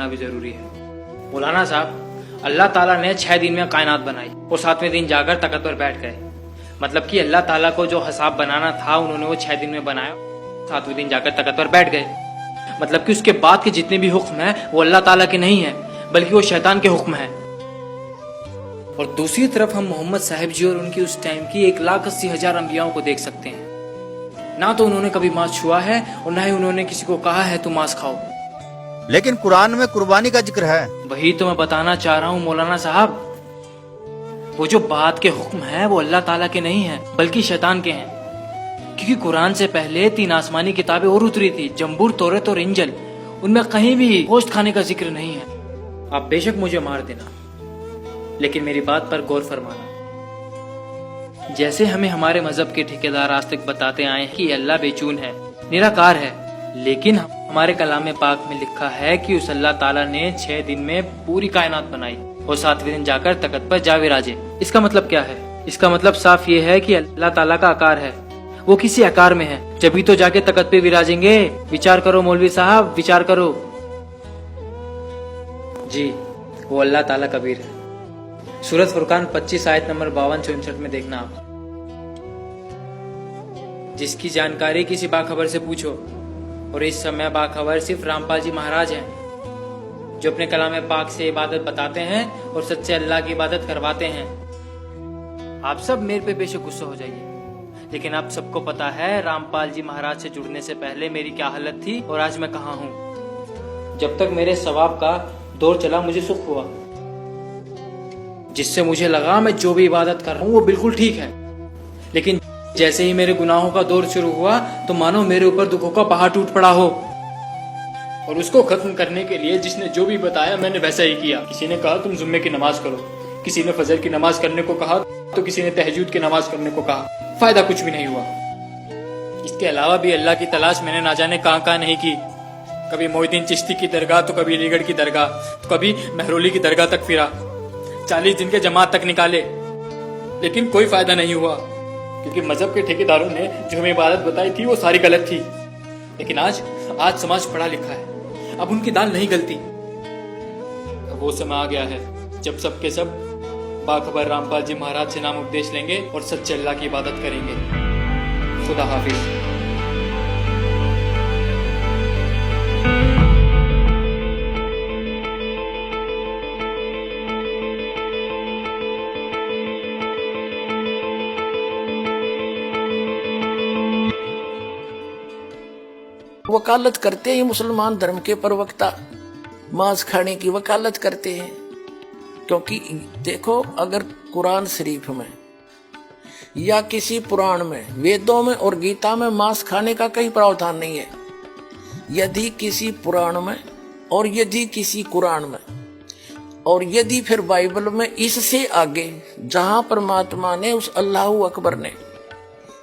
करना भी जरूरी है। मौलाना साहब, अल्लाह ताला ने 6 दिन में कायनात बनाई और 7वें दिन जाकर तख्त पर बैठ गए। मतलब कि अल्लाह ताला को जो हिसाब बनाना था उन्होंने वो 6 दिन में बनाया, 7वें दिन जाकर तख्त पर बैठ गए। मतलब कि उसके बाद के जितने भी हुक्म है वो अल्लाह ताला के नहीं है, बल्कि वो शैतान के हुक्म है। और दूसरी तरफ हम मोहम्मद साहिब जी और उनकी उस टाइम की 1,80,000 अंबियाओं को देख सकते हैं। ना तो उन्होंने कभी मांस छुआ है और ना ही उन्होंने किसी को कहा है तुम मांस खाओ। लेकिन कुरान में कुर्बानी का जिक्र है। वही तो मैं बताना चाह रहा हूँ मौलाना साहब, वो जो बात के हुक्म है वो अल्लाह ताला के नहीं है बल्कि शैतान के हैं। क्योंकि कुरान से पहले 3 आसमानी किताबें और उतरी थी, जंबूर, तौरात और इंजिल। उनमें कहीं भी गोश्त खाने का जिक्र नहीं है। आप बेशक मुझे मार देना, लेकिन मेरी बात पर गौर फरमाना। जैसे हमें हमारे मजहब के ठेकेदार आज तक बताते आए हैं कि अल्लाह बेचून है, निराकार है, लेकिन हमारे कलाम पाक में लिखा है कि उस अल्लाह ताला ने 6 दिन में पूरी कायनात बनाई और 7वें दिन जाकर तख्त पर जा विराजे। इसका मतलब क्या है? इसका मतलब साफ ये है कि अल्लाह ताला का आकार है, वो किसी आकार में है, जभी तो जाके तख्त पे विराजेंगे। विचार करो मौलवी साहब, विचार करो। जी, वो अल्लाह ताला कबीर है। सूरत फुरकान 25 आयत नंबर 52-64 में देखना आप। जिसकी जानकारी किसी बाखबर से पूछो, और इस समय बाखबर सिर्फ रामपाल जी महाराज हैं, जो अपने कलाम पाक से इबादत बताते हैं और सच्चे अल्लाह की इबादत करवाते हैं। आप सब मेरे पे बेशक गुस्सा हो जाइए, लेकिन आप सबको पता है रामपाल जी महाराज से जुड़ने से पहले मेरी क्या हालत थी और आज मैं कहाँ हूँ। जब तक मेरे सवाब का दौर चला मुझे सुख हुआ, जिससे मुझे लगा मैं जो भी इबादत कर रहा हूँ वो बिल्कुल ठीक है। लेकिन जैसे ही मेरे गुनाहों का दौर शुरू हुआ तो मानो मेरे ऊपर दुखों का पहाड़ टूट पड़ा हो। और उसको खत्म करने के लिए जिसने जो भी बताया मैंने वैसा ही किया। किसी ने कहा तुम जुम्मे की नमाज करो, किसी ने फजर की नमाज करने को कहा, तो किसी ने तहज्जुद की नमाज करने को कहा। फायदा कुछ भी नहीं हुआ। इसके अलावा भी अल्लाह की तलाश मैंने ना जाने कहाँ नहीं की। कभी मोहिद्दीन चिश्ती की दरगाह, तो कभी अलीगढ़ की दरगाह, तो कभी महरौली की दरगाह तक फिरा। 40 दिन के जमात तक निकाले, लेकिन कोई फायदा नहीं हुआ, क्योंकि मजहब के ठेकेदारों ने जो हमें इबादत बताई थी वो सारी गलत थी। लेकिन आज समाज पढ़ा लिखा है, अब उनकी दाल नहीं गलती। अब वो समय आ गया है जब सब के सब बाखबर रामपाल जी महाराज से नाम उपदेश लेंगे और सच्चे अल्लाह की इबादत करेंगे। खुदा हाफिज। वकालत करते हैं मुसलमान धर्म के प्रवक्ता, मांस खाने की वकालत करते हैं। क्योंकि देखो, अगर कुरान शरीफ में या किसी पुराण में, वेदों में और गीता में मांस खाने का कहीं प्रावधान नहीं है। यदि किसी पुराण में और यदि किसी कुरान में और यदि फिर बाइबल में, इससे आगे जहां परमात्मा ने, उस अल्लाह अकबर ने,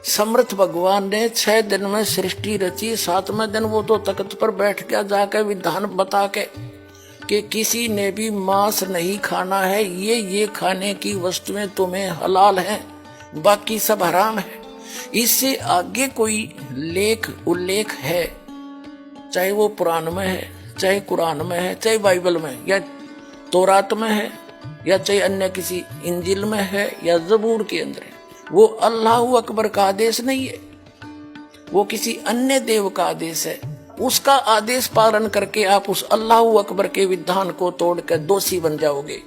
समर्थ भगवान ने 6 दिन में सृष्टि रची, 7वें दिन वो तो तख्त पर बैठ गया, जाकर विधान बता के कि किसी ने भी मांस नहीं खाना है, ये खाने की वस्तुएं तुम्हें हलाल हैं, बाकी सब हराम है। इससे आगे कोई लेख उल्लेख है, चाहे वो पुराण में है, चाहे कुरान में है, चाहे बाइबल में या तौरात में है, या चाहे अन्य किसी इंजिल में है या जबूर के अंदर है, वो अल्लाह अकबर का आदेश नहीं है, वो किसी अन्य देव का आदेश है। उसका आदेश पालन करके आप उस अल्लाह अकबर के विधान को तोड़कर दोषी बन जाओगे।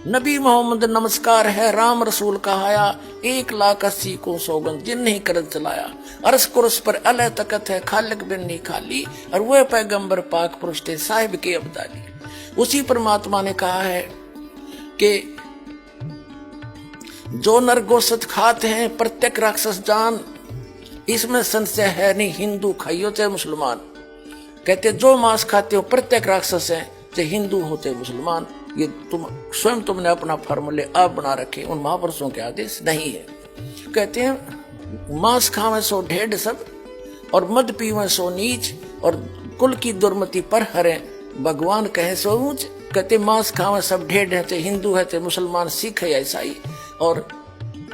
नबी मोहम्मद नमस्कार है, राम रसूल कहाया, 1,80,000 को सौगंध जिन नहीं करत चलाया। अरस कुरस पर अल तकत है, खालिक बिन नहीं खाली, और वह पैगंबर पाक पुरुष थे साहिब के अब्दाली। उसी परमात्मा ने कहा है कि जो नर गोश्त खाते हैं प्रत्येक राक्षस जान, इसमें संशय है नहीं, हिंदू खाइयो चाहे मुसलमान। कहते जो मांस खाते हो प्रत्येक राक्षस है, चाहे हिंदू हो चाहे मुसलमान। ये तुमने अपना फार्मूले आप बना रखे, उन महापुरुषों के आदेश नहीं है। कहते हैं मांस खावे सो ढेढ़ सब, और मद पीवे सो नीच, और कुल की दुर्मति पर हरे, भगवान कहे सो ऊंच। कहते मांस खावे सब ढेढ़ है, चाहे हिंदू है चाहे मुसलमान, सिख है या ईसाई। और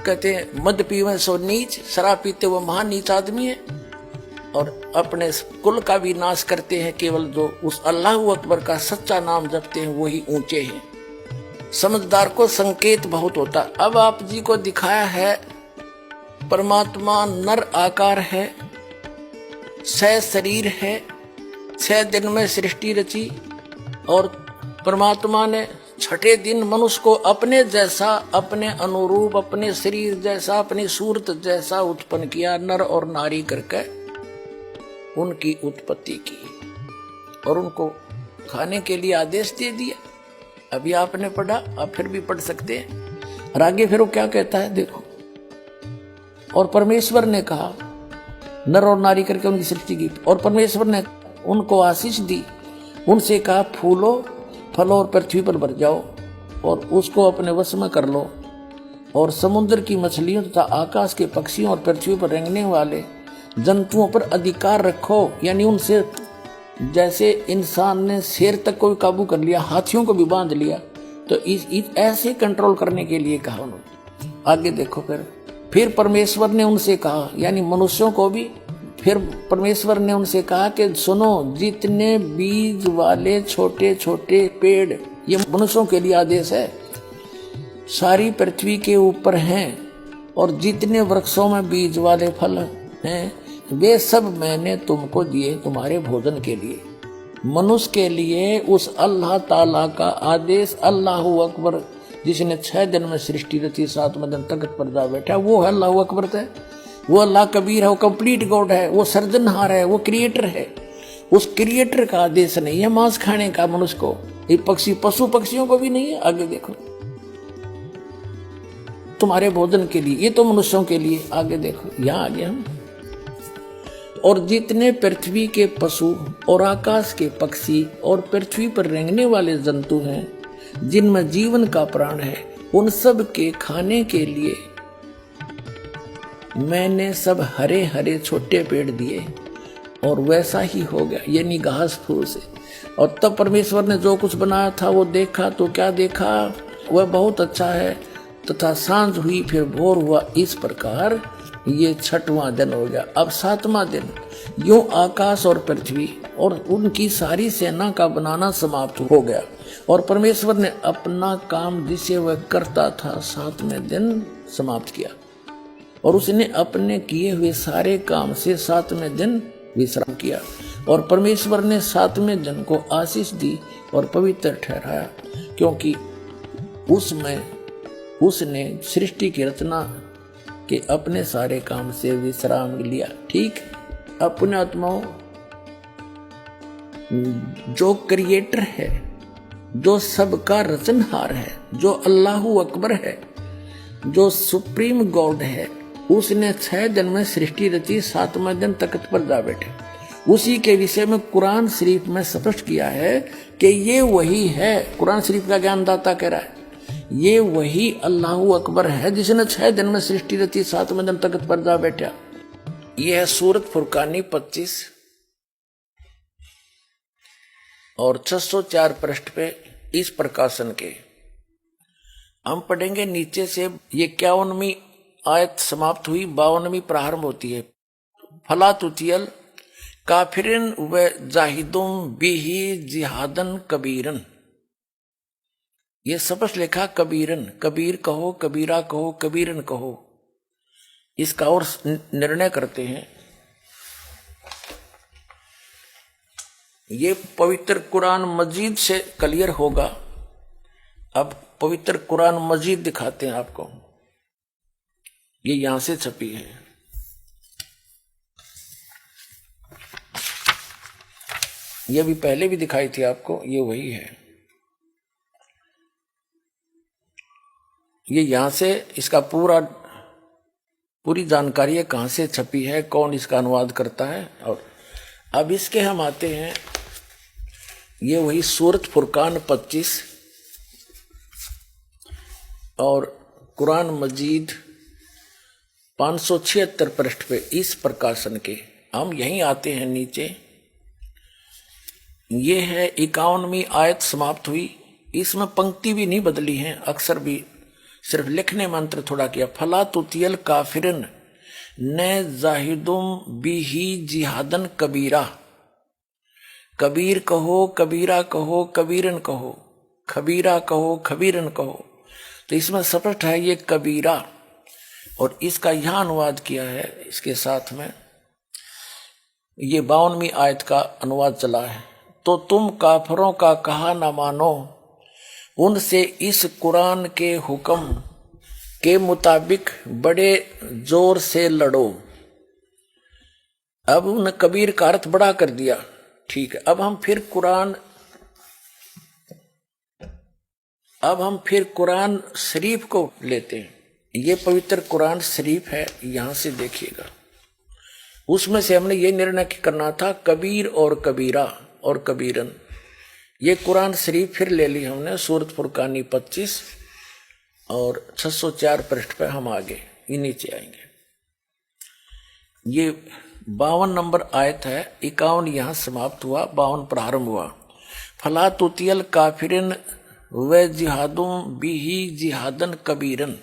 कहते हैं मद पीवे सो नीच, शराब पीते वो महान नीच आदमी है। और अपने कुल का भी नाश करते हैं। केवल जो उस अल्लाह अकबर का सच्चा नाम जपते हैं वही ऊंचे हैं। समझदार को संकेत बहुत होता। अब आप जी को दिखाया है परमात्मा नर आकार है, 6 शरीर है, 6 दिन में सृष्टि रची और परमात्मा ने छठे दिन मनुष्य को अपने जैसा, अपने अनुरूप, अपने शरीर जैसा, अपनी सूरत जैसा उत्पन्न किया। नर और नारी करके उनकी उत्पत्ति की और उनको खाने के लिए आदेश दे दिया। अभी आपने पढ़ा, आप फिर भी पढ़ सकते हैं। और आगे फिर वो क्या कहता है देखो। और परमेश्वर ने कहा, नर और नारी करके उनकी सृष्टि की, और परमेश्वर ने उनको आशीष दी। उनसे कहा, फूलो, फलो और पृथ्वी पर भर जाओ और उसको अपने वश में कर लो, और समुद्र की मछलियों तथा आकाश के पक्षियों और पृथ्वी पर रेंगने वाले जंतुओं पर अधिकार रखो। यानी उनसे जैसे इंसान ने शेर तक को भी काबू कर लिया, हाथियों को भी बांध लिया, तो इस ऐसे कंट्रोल करने के लिए कहा उन्होंने। आगे देखो फिर परमेश्वर ने उनसे कहा, यानी मनुष्यों को भी, फिर परमेश्वर ने उनसे कहा कि सुनो, जितने बीज वाले छोटे छोटे पेड़, ये मनुष्यों के लिए आदेश है, सारी पृथ्वी के ऊपर हैं, और जितने वृक्षों में बीज वाले फल हैं वे सब मैंने तुमको दिए तुम्हारे भोजन के लिए। मनुष्य के लिए उस अल्लाह ताला का आदेश, अल्लाह अकबर, जिसने 6 दिन में सृष्टि रची, 7वें दिन तख्त पर जा बैठा, वो है अल्लाह अकबर है। वो अल्लाह कबीर है, वो कंप्लीट गॉड है, वो सर्जनहार है, वो क्रिएटर है। उस क्रिएटर का आदेश नहीं है मांस खाने का मनुष्य को, ये पशु पक्षियों को भी नहीं है। आगे देखो, तुम्हारे भोजन के लिए, ये तो मनुष्यों के लिए। आगे देखो, यहां आगे हम, और जितने पृथ्वी के पशु और आकाश के पक्षी और पृथ्वी पर रेंगने वाले जंतु हैं, जिनमें जीवन का प्राण है, उन सब के खाने के लिए मैंने सब हरे हरे छोटे पेड़ दिए। और वैसा ही हो गया, यानी घास फूस से। और तब परमेश्वर ने जो कुछ बनाया था वो देखा, तो क्या देखा, वह बहुत अच्छा है। तथा सांझ हुई, फिर भोर हुआ। इस प्रकार ये 6वां दिन हो गया। अब 7वां दिन, यूं आकाश और पृथ्वी और उनकी सारी सेना का बनाना समाप्त हो गया। और परमेश्वर ने अपना काम जिसे वह करता था 7वें दिन समाप्त किया, और उसने अपने किए हुए सारे काम से 7वें दिन विश्राम किया। और परमेश्वर ने 7वें दिन को आशीष दी और पवित्र ठहराया, क्योंकि उसमें उसने सृष्टि की रचना के अपने सारे काम से विश्राम लिया। ठीक, अपने आत्माओं, जो क्रिएटर है, जो सबका रचनहार है, जो अल्लाह अकबर है, जो सुप्रीम गॉड है, उसने 6 दिन में सृष्टि रची, 7वें दिन तख्त पर जा बैठे। उसी के विषय में कुरान शरीफ में स्पष्ट किया है कि ये वही है। कुरान शरीफ का ज्ञानदाता कह रहा है, ये वही अल्लाह अकबर है जिसने 6 दिन में सृष्टि रची, 7वें दिन तख्त पर जा बैठा। यह है सूरत फुरकानी 25 और 604 पृष्ठ पे इस प्रकाशन के। हम पढ़ेंगे नीचे से। ये 51वीं आयत समाप्त हुई, 52वीं प्रारंभ होती है। फला तुतियल काफिरन व जाहिदुम बिही जिहादन कबीरन। ये स्पष्ट लिखा कबीरन, कबीर कहो, कबीरा कहो, कबीरन कहो। इसका और निर्णय करते हैं। ये पवित्र कुरान मजीद से क्लियर होगा। अब पवित्र कुरान मजीद दिखाते हैं आपको। ये यहां से छपी है। ये भी पहले भी दिखाई थी आपको, ये वही है। ये यहां से इसका पूरी जानकारी है, कहां से छपी है, कौन इसका अनुवाद करता है। और अब इसके हम आते हैं, ये वही सूरत फुरकान 25 और कुरान मजीद 576 पृष्ठ पे इस प्रकाशन के। हम यहीं आते हैं नीचे। ये है 51वीं आयत समाप्त हुई। इसमें पंक्ति भी नहीं बदली है, अक्सर भी सिर्फ लिखने मंत्र थोड़ा किया। फला तुतियल काफिरन न जाहिदुम बिही जिहादन कबीरा। कबीर कहो, कबीरा कहो, कबीरन कहो, खबीरा कहो, खबीरन कहो। तो इसमें स्पष्ट है ये कबीरा। और इसका यहां अनुवाद किया है इसके साथ में, ये 52वीं आयत का अनुवाद चला है। तो तुम काफरों का कहा न मानो, उनसे इस कुरान के हुक्म के मुताबिक बड़े जोर से लड़ो। अब उन कबीर का अर्थ बड़ा कर दिया, ठीक है। अब हम फिर कुरान शरीफ को लेते हैं। ये पवित्र कुरान शरीफ है, यहां से देखिएगा। उसमें से हमने ये निर्णय करना था कबीर और कबीरा और कबीरन। ये कुरान शरीफ फिर ले ली हमने, सूरत फुरकानी 25 और 604 पृष्ठ पे हम आगे ये नीचे आएंगे। ये 52 नंबर आयत है, 51 यहां समाप्त हुआ, 52 प्रारंभ हुआ। फला तुतियल काफिरिन व जिहादुम बिही जिहादन कबीरन।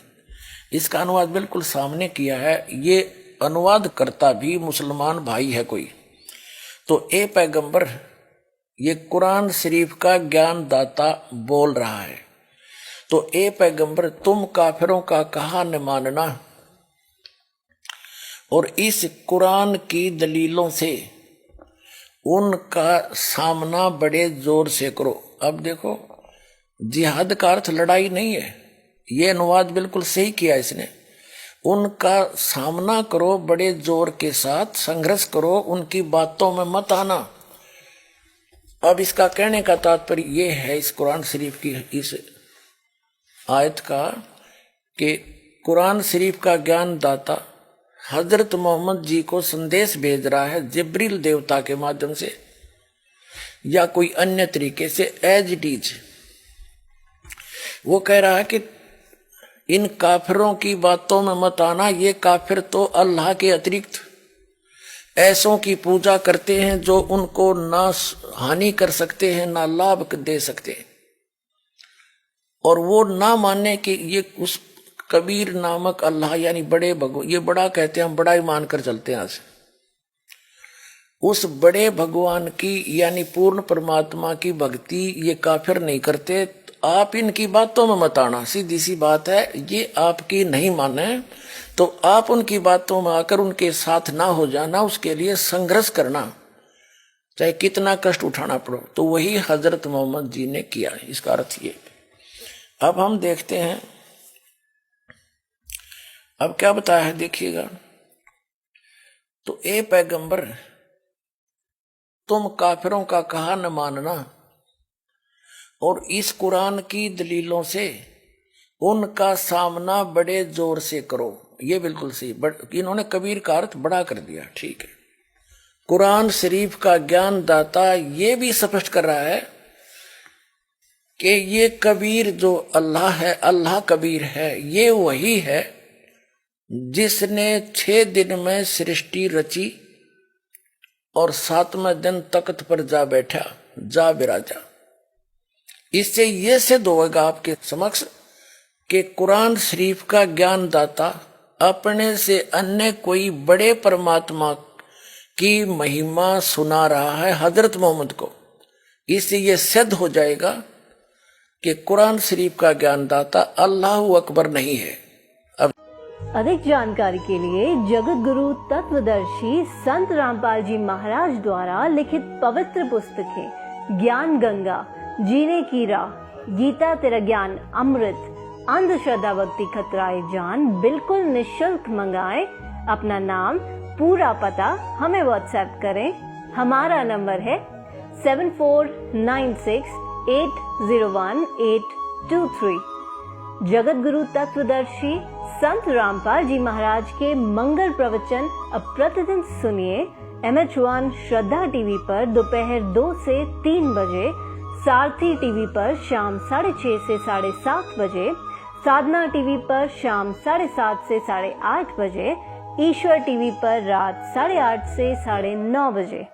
इसका अनुवाद बिल्कुल सामने किया है। ये अनुवाद करता भी मुसलमान भाई है कोई। तो ए पैगंबर, ये कुरान शरीफ का ज्ञान दाता बोल रहा है। तो ए पैगंबर, तुम काफिरों का कहा न मानना और इस कुरान की दलीलों से उनका सामना बड़े जोर से करो। अब देखो, जिहाद का अर्थ लड़ाई नहीं है, ये अनुवाद बिल्कुल सही किया इसने। उनका सामना करो बड़े जोर के साथ, संघर्ष करो, उनकी बातों में मत आना। अब इसका कहने का तात्पर्य ये है इस कुरान शरीफ की इस आयत का कि कुरान शरीफ का ज्ञान दाता हजरत मोहम्मद जी को संदेश भेज रहा है जिब्रील देवता के माध्यम से या कोई अन्य तरीके से, एज इट इज। वो कह रहा है कि इन काफिरों की बातों में मत आना। ये काफिर तो अल्लाह के अतिरिक्त ऐसों की पूजा करते हैं जो उनको ना हानि कर सकते हैं ना लाभ दे सकते हैं। और वो ना मानने कि ये उस कबीर नामक अल्लाह यानी बड़े भगवान, ये बड़ा कहते हैं, हम बड़ा ही मानकर चलते हैं आज। उस बड़े भगवान की यानी पूर्ण परमात्मा की भक्ति ये काफिर नहीं करते। आप इनकी बातों में मत आना, सीधी सी बात है। ये आपकी नहीं माने तो आप उनकी बातों में आकर उनके साथ ना हो जाना, उसके लिए संघर्ष करना, चाहे कितना कष्ट उठाना पड़ो। तो वही हजरत मोहम्मद जी ने किया, इसका अर्थ ये। अब हम देखते हैं अब क्या बताया है, देखिएगा। तो ए पैगंबर, तुम काफिरों का कहा न मानना और इस कुरान की दलीलों से उनका सामना बड़े जोर से करो। ये बिल्कुल सही, इन्होंने कबीर का अर्थ बड़ा कर दिया, ठीक है। कुरान शरीफ का ज्ञान दाता ये भी स्पष्ट कर रहा है कि ये कबीर जो अल्लाह है, अल्लाह कबीर है, ये वही है जिसने 6 दिन में सृष्टि रची और 7वें दिन तख्त पर जा बैठा, जा विराजा। इससे यह सिद्ध होगा आपके समक्ष कि कुरान शरीफ का ज्ञान दाता अपने से अन्य कोई बड़े परमात्मा की महिमा सुना रहा है हजरत मोहम्मद को। इससे यह सिद्ध हो जाएगा कि कुरान शरीफ का ज्ञान दाता अल्लाह अकबर नहीं है। अधिक जानकारी के लिए जगत गुरु तत्वदर्शी संत रामपाल जी महाराज द्वारा लिखित पवित्र पुस्तकें ज्ञान गंगा, जीने की राह, गीता तेरा ज्ञान अमृत, अंधश्रद्धा भक्ति खतराए जान बिल्कुल निशुल्क मंगाएं। अपना नाम, पूरा पता हमें व्हाट्सएप करें। हमारा नंबर है 7496801823। जगत गुरु तत्वदर्शी संत रामपाल जी महाराज के मंगल प्रवचन अब प्रतिदिन सुनिए MH1 श्रद्धा टीवी पर दोपहर 2 से 3 बजे, सारथी टीवी पर शाम 6:30 से 7:30 बजे, साधना टीवी पर शाम 7:30 से 8:30 बजे, ईश्वर टीवी पर रात 8:30 से 9:30 बजे।